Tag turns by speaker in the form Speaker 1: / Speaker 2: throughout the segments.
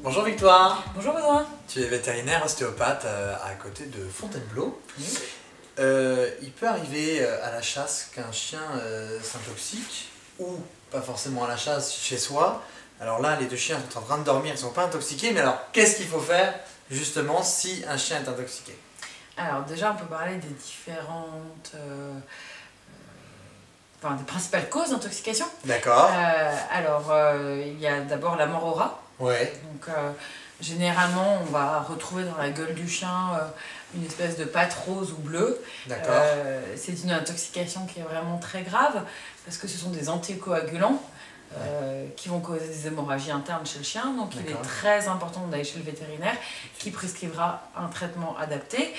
Speaker 1: Bonjour Victoire.
Speaker 2: Bonjour Baudouin.
Speaker 1: Tu es vétérinaire ostéopathe à côté de Fontainebleau.
Speaker 2: Oui.
Speaker 1: Il peut arriver à la chasse qu'un chien s'intoxique, ou pas forcément à la chasse chez soi. Alors là, les deux chiens sont en train de dormir, ils ne sont pas intoxiqués, mais alors qu'est-ce qu'il faut faire justement si un chien est intoxiqué?
Speaker 2: Alors déjà, on peut parler des différentes... des principales causes d'intoxication.
Speaker 1: D'accord.
Speaker 2: Il y a d'abord la mort au rat.
Speaker 1: Ouais.
Speaker 2: Donc, généralement, on va retrouver dans la gueule du chien une espèce de pâte rose ou bleue.
Speaker 1: D'accord.
Speaker 2: C'est une intoxication qui est vraiment très grave parce que ce sont des anticoagulants qui vont causer des hémorragies internes chez le chien. Donc, il est très important d'aller chez le vétérinaire qui prescrivera un traitement adapté.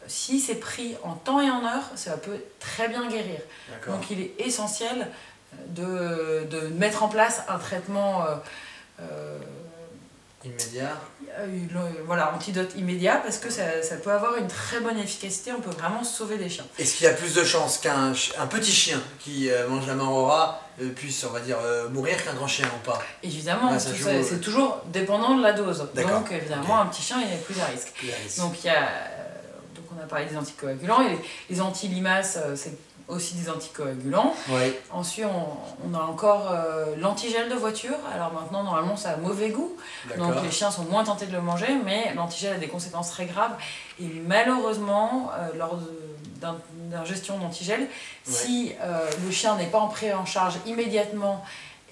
Speaker 2: Si c'est pris en temps et en heure, ça peut très bien guérir. Donc, il est essentiel de mettre en place un traitement
Speaker 1: immédiat.
Speaker 2: Voilà, antidote immédiat parce que ça peut avoir une très bonne efficacité, on peut vraiment sauver des chiens.
Speaker 1: Est-ce qu'il y a plus de chances qu'un petit chien qui mange la mort au rat puisse, on va dire, mourir qu'un grand chien ou pas?
Speaker 2: Évidemment, c'est toujours dépendant de la dose. Donc évidemment, un petit chien, il y a plus de risque. Donc on a parlé des anticoagulants, et les anti-limaces, c'est aussi des anticoagulants.
Speaker 1: Oui.
Speaker 2: Ensuite, on a encore l'antigel de voiture. Alors maintenant, normalement, ça a mauvais goût. Donc les chiens sont moins tentés de le manger, mais l'antigel a des conséquences très graves. Et malheureusement, lors d'ingestion d'antigel, si le chien n'est pas pris en charge immédiatement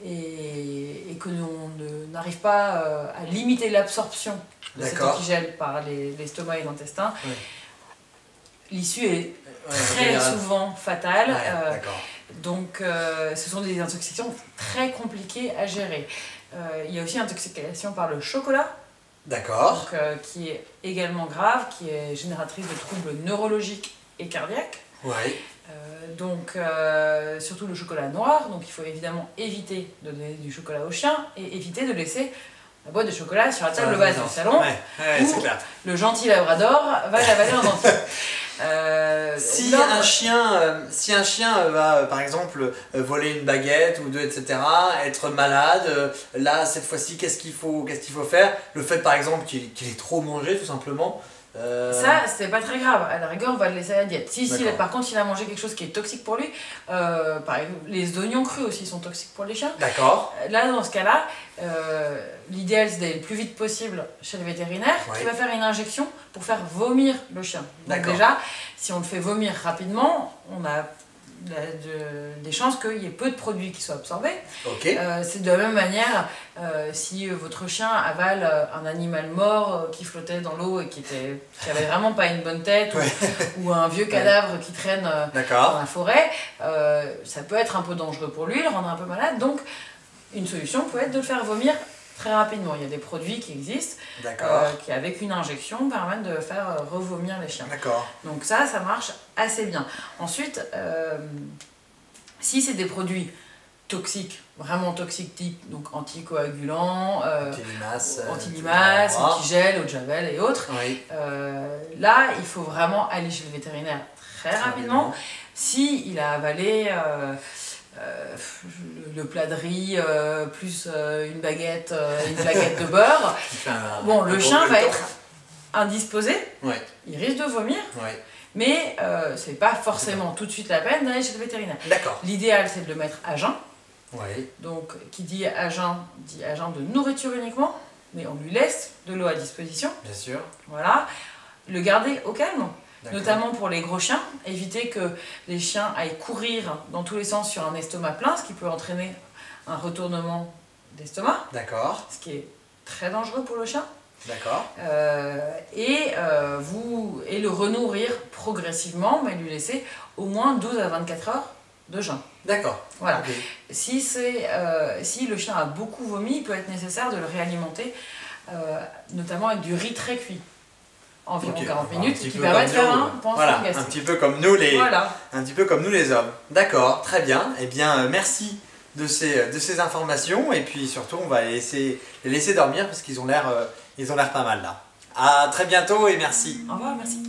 Speaker 2: et que l'on n'arrive pas à limiter l'absorption de cet antigel par l'estomac et l'intestin, l'issue est très souvent fatale. Donc ce sont des intoxications très compliquées à gérer. Il y a aussi intoxication par le chocolat.
Speaker 1: D'accord.
Speaker 2: Qui est également grave, qui est génératrice de troubles neurologiques et cardiaques.
Speaker 1: Oui.
Speaker 2: Surtout le chocolat noir. Donc il faut évidemment éviter de donner du chocolat au chien et éviter de laisser la boîte de chocolat sur la table basse du salon, où le gentil labrador va l'avaler en entier.
Speaker 1: Si un chien va par exemple voler une baguette ou deux, etc., être malade, là cette fois-ci qu'est-ce qu'il faut faire? Le fait par exemple qu'il ait trop mangé tout simplement.
Speaker 2: Ça, c'est pas très grave. À la rigueur, on va le laisser à la diète. Par contre, il a mangé quelque chose qui est toxique pour lui, par exemple, les oignons crus aussi sont toxiques pour les chiens.
Speaker 1: D'accord.
Speaker 2: Là, dans ce cas-là, l'idéal, c'est d'aller le plus vite possible chez le vétérinaire qui va faire une injection pour faire vomir le chien. Donc déjà, si on le fait vomir rapidement, on a des chances qu'il y ait peu de produits qui soient absorbés. C'est de la même manière, si votre chien avale un animal mort qui flottait dans l'eau et qui avait vraiment pas une bonne tête, ou un vieux cadavre qui traîne dans la forêt, ça peut être un peu dangereux pour lui, le rendre un peu malade. Donc une solution peut être de le faire vomir très rapidement. Il y a des produits qui existent qui, avec une injection, permettent de faire revomir les chiens. Donc ça marche assez bien. Ensuite, si c'est des produits toxiques, vraiment toxiques, type anticoagulants, anti-limaces, antigel, eau de javel et autres, là, il faut vraiment aller chez le vétérinaire très rapidement. S'il a avalé le plat de riz plus une baguette de beurre, le chien va être indisposé, il risque de vomir, mais c'est pas forcément tout de suite la peine d'aller chez le vétérinaire. L'idéal, c'est de le mettre à jeun. Donc qui dit à jeun de nourriture uniquement, mais on lui laisse de l'eau à disposition.
Speaker 1: Bien sûr.
Speaker 2: Voilà. Le garder au calme. Notamment pour les gros chiens, éviter que les chiens aillent courir dans tous les sens sur un estomac plein, ce qui peut entraîner un retournement d'estomac, ce qui est très dangereux pour le chien. Et le renourrir progressivement, mais lui laisser au moins 12 à 24 heures de jeûne. Voilà. Si le chien a beaucoup vomi, il peut être nécessaire de le réalimenter, notamment avec du riz très cuit. Environ 40 minutes, qui permet de faire un pansement gastrique.
Speaker 1: Un petit peu comme nous les hommes. D'accord, très bien. Eh bien, merci de ces informations. Et puis surtout, on va les laisser dormir parce qu'ils ont l'air pas mal là. À très bientôt et merci.
Speaker 2: Au revoir, merci.